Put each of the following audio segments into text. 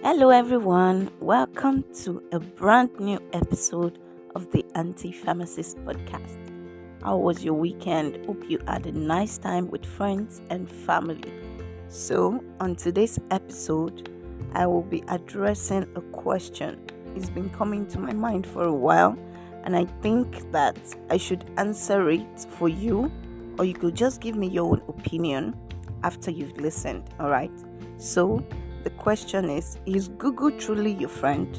Hello, everyone. Welcome to a brand new episode of the Anti Pharmacist Podcast. How was your weekend? Hope you had a nice time with friends and family. So, on today's episode, I will be addressing a question. It's been coming to my mind for a while, and I think that I should answer it for you, or you could just give me your own opinion after you've listened. All right. So, the question is Google truly your friend?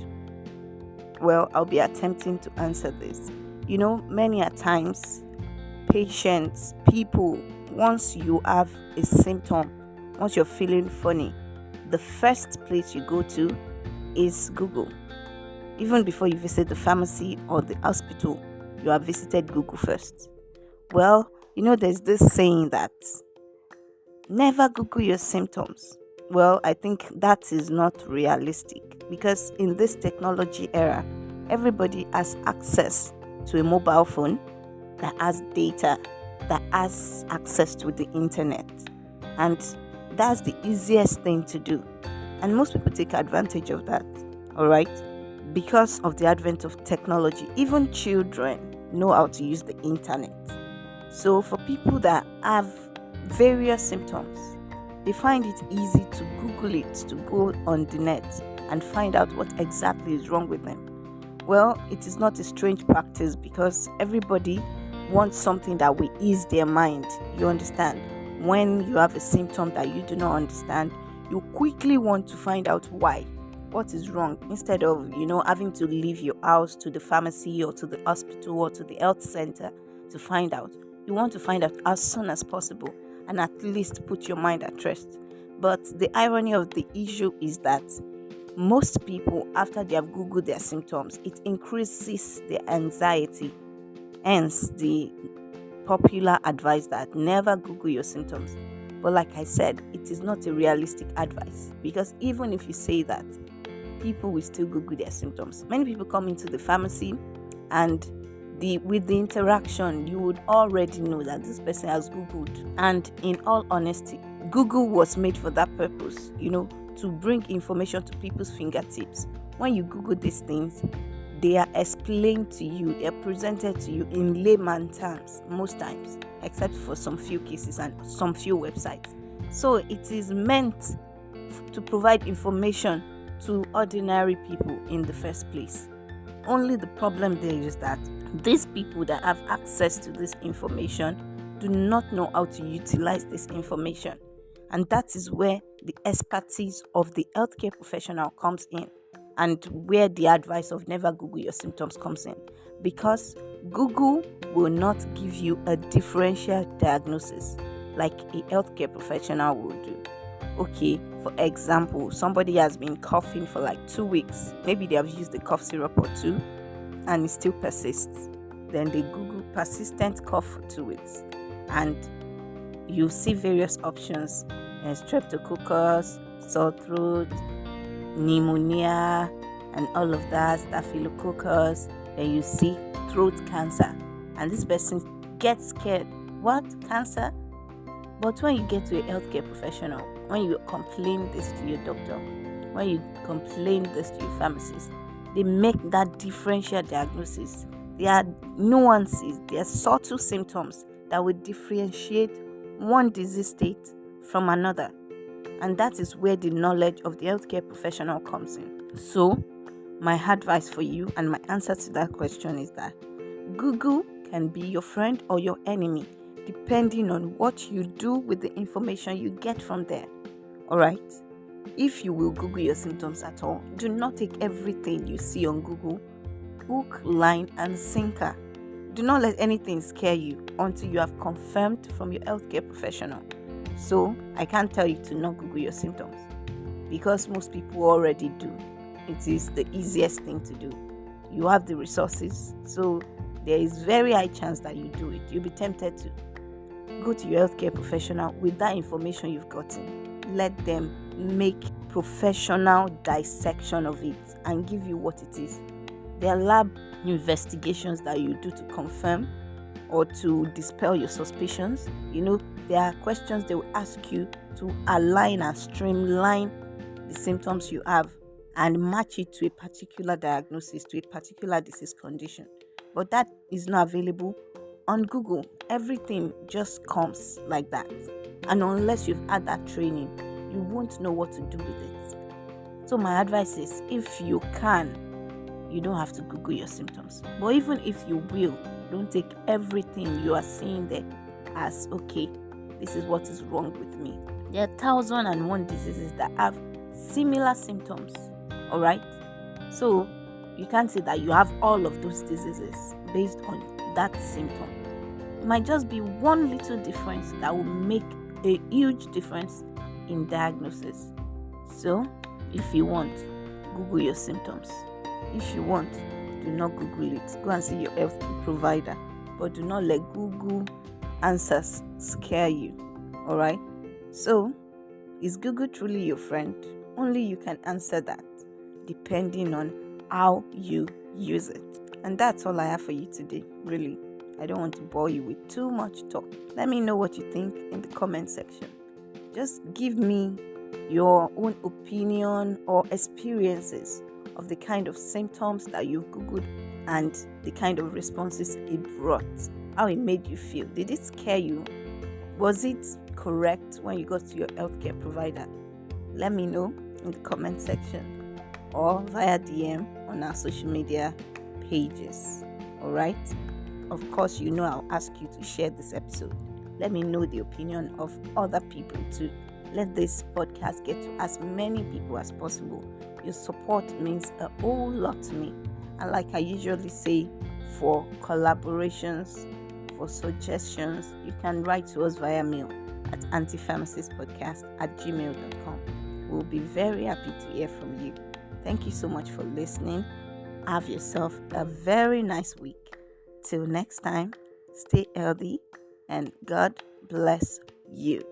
Well, I'll be attempting to answer this. Many a times, patients, people, once you have a symptom, once you're feeling funny, the first place you go to is Google. Even before you visit the pharmacy or the hospital, you have visited Google first. Well, there's this saying that never Google your symptoms. Well, I think that is not realistic because in this technology era, everybody has access to a mobile phone that has data, that has access to the internet. And that's the easiest thing to do. And most people take advantage of that, all right? Because of the advent of technology, even children know how to use the internet. So for people that have various symptoms, they find it easy to Google it, to go on the net and find out what exactly is wrong with them. Well, it is not a strange practice because everybody wants something that will ease their mind. You understand? When you have a symptom that you do not understand, you quickly want to find out why. What is wrong? Instead of, having to leave your house to the pharmacy or to the hospital or to the health center to find out. You want to find out as soon as possible and at least put your mind at rest. But the irony of the issue is that most people, after they have Googled their symptoms, it increases their anxiety. Hence, the popular advice that never Google your symptoms. But like I said, it is not a realistic advice because even if you say that, people will still Google their symptoms. Many people come into the pharmacy and with the interaction, you would already know that this person has Googled. And in all honesty, Google was made for that purpose, to bring information to people's fingertips. When you Google these things, they are explained to you, they are presented to you in layman terms most times, except for some few cases and some few websites. So it is meant to provide information to ordinary people in the first place. Only the problem there is that these people that have access to this information do not know how to utilize this information. And that is where the expertise of the healthcare professional comes in and where the advice of never Google your symptoms comes in. Because Google will not give you a differential diagnosis like a healthcare professional will do. Okay, for example, somebody has been coughing for like 2 weeks. Maybe they have used the cough syrup or two and it still persists. Then they Google persistent cough for 2 weeks and you see various options: streptococcus, sore throat, pneumonia, and all of that, staphylococcus. Then you see throat cancer, and this person gets scared. What? Cancer? But when you get to a healthcare professional, when you complain this to your doctor, when you complain this to your pharmacist, they make that differential diagnosis. There are nuances, there are subtle symptoms that will differentiate one disease state from another. And that is where the knowledge of the healthcare professional comes in. So, my advice for you and my answer to that question is that Google can be your friend or your enemy, depending on what you do with the information you get from there. Alright? If you will Google your symptoms at all, do not take everything you see on Google hook, line, and sinker. Do not let anything scare you until you have confirmed from your healthcare professional. So, I can't tell you to not Google your symptoms because most people already do. It is the easiest thing to do. You have the resources, so there is very high chance that you do it. You'll be tempted to. Go to your healthcare professional with that information you've gotten. Let them make professional dissection of it and give you what it is. There are lab investigations that you do to confirm or to dispel your suspicions. There are questions they will ask you to align and streamline the symptoms you have and match it to a particular diagnosis, to a particular disease condition. But that is not available on Google. Everything just comes like that. And unless you've had that training, you won't know what to do with it. So my advice is, if you can, you don't have to Google your symptoms. But even if you will, don't take everything you are seeing there as, okay, this is what is wrong with me. There are 1,001 diseases that have similar symptoms. All right. So you can't say that you have all of those diseases based on that symptom. It might just be one little difference that will make a huge difference in diagnosis. So if you want, Google your symptoms. If you want, do not Google it. Go and see your health provider. But do not let Google answers scare you. All right. So, is Google truly your friend? Only you can answer that, depending on how you use it. And that's all I have for you today, really. I don't want to bore you with too much talk. Let me know what you think in the comment section. Just give me your own opinion or experiences of the kind of symptoms that you've Googled and the kind of responses it brought, how it made you feel. Did it scare you? Was it correct when you got to your healthcare provider? Let me know in the comment section or via DM on our social media pages. Alright? Of course, I'll ask you to share this episode. Let me know the opinion of other people too. Let this podcast get to as many people as possible. Your support means a whole lot to me. And like I usually say, for collaborations, for suggestions, you can write to us via mail at antipharmacistpodcast@gmail.com. We'll be very happy to hear from you. Thank you so much for listening. Have yourself a very nice week. Till next time, stay healthy and God bless you.